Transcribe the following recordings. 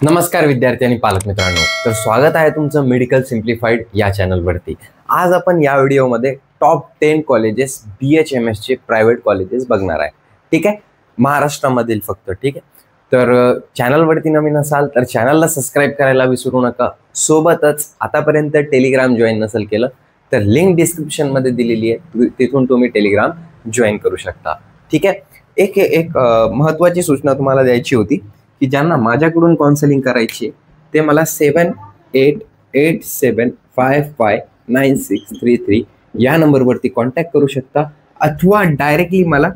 नमस्कार विद्यार्थी आणि पालक मित्रांनो, तर स्वागत आहे तुमचं मेडिकल सिम्प्लिफाईड या चॅनलवरती। आज आपण या व्हिडिओमध्ये टॉप 10 कॉलेजेस BHMS चे प्रायव्हेट कॉलेजेस बघणार आहे। ठीक आहे, महाराष्ट्रामधील फक्त। ठीक आहे, तर चॅनलवरती नवीन असाल तर चॅनलला सबस्क्राइब करायला विसरू नका। सोबतच आतापर्यंत टेलिग्राम जॉईन नसेल केलं तर लिंक डिस्क्रिप्शन मध्ये दिलेली आहे, तिथून तुम्ही टेलिग्राम जॉईन करू शकता। ठीक आहे, एक महत्त्वाची सूचना तुम्हाला द्यायची होती की ज्यांना माझ्याकडून काउन्सिलिंग करायची ते मला 7887559633 या नंबरवरती कॉन्टॅक्ट करू शकता, अथवा डायरेक्टली मला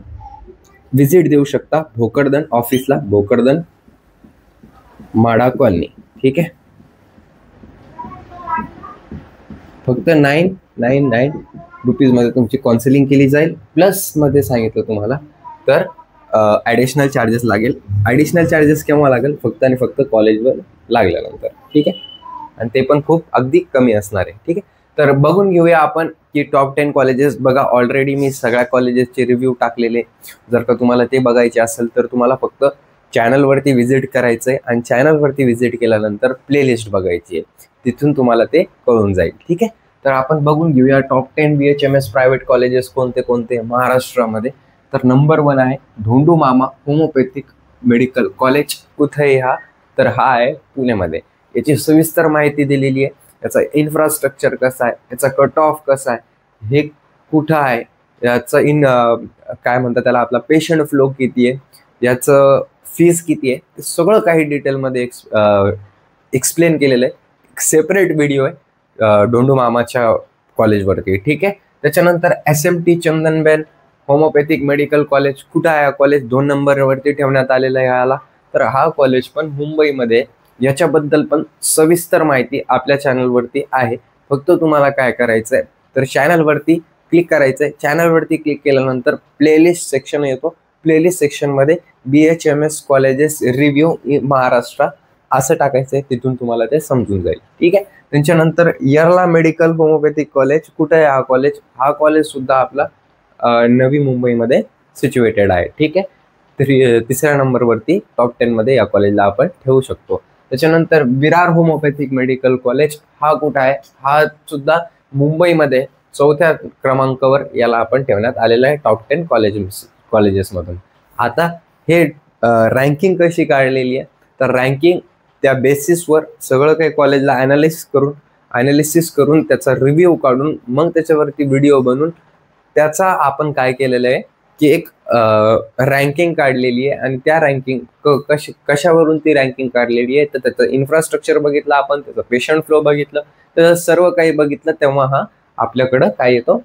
विजिट देऊ शकता भोकरदन ऑफिसला, भोकरदन माडा कॉलनी। ठीक आहे, फक्त 999 रुपीज मध्ये तुमची काउन्सिलिंग केली जाईल। प्लस मध्ये सांगितलं तुम्हाला तर ॲडिशनल चार्जेस लागेल। ॲडिशनल चार्जेस केव्हा लागेल? फक्त आणि फक्त कॉलेजवर लागल्यानंतर। ठीक आहे, आणि ते पण खूप अगदी कमी असणार आहे। ठीक आहे, तर बघून घेऊया आपण की टॉप 10 कॉलेजेस। बघा, ऑलरेडी मी सगळ्या कॉलेजेसचे रिव्ह्यू टाकलेले। जर का तुम्हाला ते बघायचे असेल तर तुम्हाला फक्त चॅनलवरती व्हिजिट करायचं आहे, आणि चॅनलवरती व्हिजिट केल्यानंतर प्लेलिस्ट बघायची आहे, तिथून तुम्हाला ते कळून जाईल। ठीक आहे, तर आपण बघून घेऊया टॉप 10 BHMS प्रायव्हेट कॉलेजेस कोणते कोणते महाराष्ट्रामध्ये। तर नंबर 1 आहे धोंडू मामा होमोपॅथिक मेडिकल कॉलेज। कुठे आहे हा? तर हा आहे पुण्यामध्ये। याची सविस्तर माहिती दिलेली आहे, याचा इन्फ्रास्ट्रक्चर कसा आहे, याचा कट ऑफ कसा आहे, हे कुठं आहे, याचं काय म्हणतात त्याला, आपला पेशंट फ्लो किती आहे, याचं फीस किती आहे, ते सगळं काही डिटेलमध्ये एक्सप्लेन केलेलं आहे। सेपरेट व्हिडिओ आहे धोंडू मामाच्या कॉलेजवरती। ठीक आहे, त्याच्यानंतर SMT चंदनबेन होमोपॅथिक मेडिकल कॉलेज। कुठं आहे हा कॉलेज? 2 नंबरवरती ठेवण्यात आलेला आहे याला। तर हा कॉलेज पण मुंबईमध्ये, याच्याबद्दल पण सविस्तर माहिती आपल्या चॅनलवरती आहे। फक्त तुम्हाला काय करायचं आहे तर चॅनलवरती क्लिक करायचं आहे। चॅनलवरती क्लिक केल्यानंतर प्लेलिस्ट सेक्शन येतो, प्लेलिस्ट सेक्शनमध्ये BHMS कॉलेजेस रिव्ह्यू महाराष्ट्र असं टाकायचं आहे, तिथून तुम्हाला ते समजून जाईल। ठीक आहे, त्याच्यानंतर येरला मेडिकल होमोपॅथिक कॉलेज। कुठं आहे हा कॉलेज? हा कॉलेज सुद्धा आपला नवी मुंबईमध्ये सिच्युएटेड आहे। ठीक आहे, तिसऱ्या नंबरवरती टॉप 10 मध्ये या कॉलेजला आपण ठेवू शकतो। त्याच्यानंतर विरार होमोपॅथिक मेडिकल कॉलेज। हा कुठं आहे? हा सुद्धा मुंबईमध्ये 4थ्या क्रमांकावर याला आपण ठेवण्यात आलेला आहे टॉप 10 कॉलेजेसमधून। आता हे रँकिंग कशी काढलेली आहे तर रँकिंग त्या बेसिसवर सगळं काही कॉलेजला ॲनालिसिस करून त्याचा रिव्ह्यू काढून मग त्याच्यावरती व्हिडिओ बनवून त्याचा आपण काय केलेलं आहे की एक रँकिंग काढलेली आहे। आणि त्या रँकिंग कशावरून ती रँकिंग काढलेली आहे तर त्याचं इन्फ्रास्ट्रक्चर बघितलं आपण, त्याचं पेशंट फ्लो बघितलं, तर सर्व काही बघितलं, तेव्हा हा आपल्याकडं काय येतो,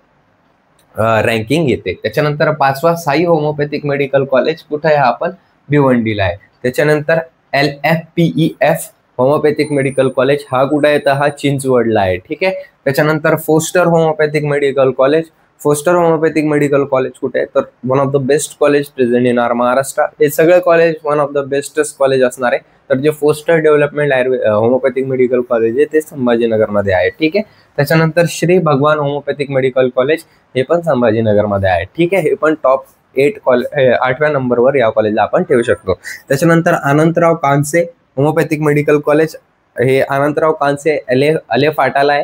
रँकिंग येते। त्याच्यानंतर 5वा साई होमोपॅथिक मेडिकल कॉलेज। कुठं आहे? हा आपण भिवंडीला आहे। त्याच्यानंतर LFPEF होमोपॅथिक मेडिकल कॉलेज। हा कुठं आहे? तर हा चिंचवडला आहे। ठीक आहे, त्याच्यानंतर Foster homoeopathic medical college. Foster homoeopathic medical college कुठे आहे तर one of the best college present in are Maharashtra. हे सगळे college one of the bestest college असणार आहे। तर जे Foster development homoeopathic medical college आहे ते संभाजीनगरमध्ये आहे। ठीक आहे, त्याच्यानंतर श्री भगवान होमोपॅथिक मेडिकल कॉलेज, हे पण संभाजीनगरमध्ये आहे। ठीक आहे, हे पण टॉप 8व्या नंबरवर या कॉलेजला आपण ठेवू शकतो। त्याच्यानंतर अनंतराव कांसे होमोपॅथिक मेडिकल कॉलेज। हे अनंतराव कांसे अले फाटाला आहे,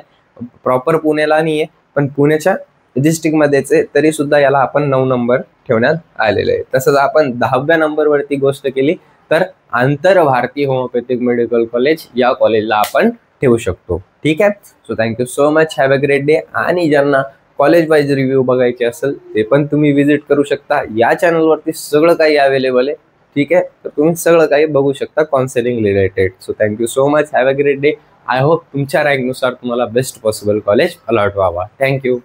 प्रॉपर पुण्याला नाही आहे, पण पुण्याच्या डिस्ट्रिक्टमध्येच आहे, तरी सुद्धा याला आपण 9 नंबर ठेवण्यात आलेले आहे। तसंच आपण 10व्या नंबरवरती गोष्ट केली तर आंतर भारतीय होमोपॅथिक मेडिकल कॉलेज, या कॉलेजला आपण ठेवू शकतो। ठीक आहे, so thank you so much, have a great day. आणि ज्यांना कॉलेज वाईज रिव्ह्यू बघायचे असेल ते पण तुम्ही विजिट करू शकता, या चॅनलवरती सगळं काही अवेलेबल आहे। ठीक आहे, तर तुम्ही सगळं काही बघू शकता counselling related. So thank you so much, have a great day. I hope तुमच्या रँकनुसार तुम्हाला बेस्ट पॉसिबल कॉलेज अलॉट व्हावा। थँक्यू।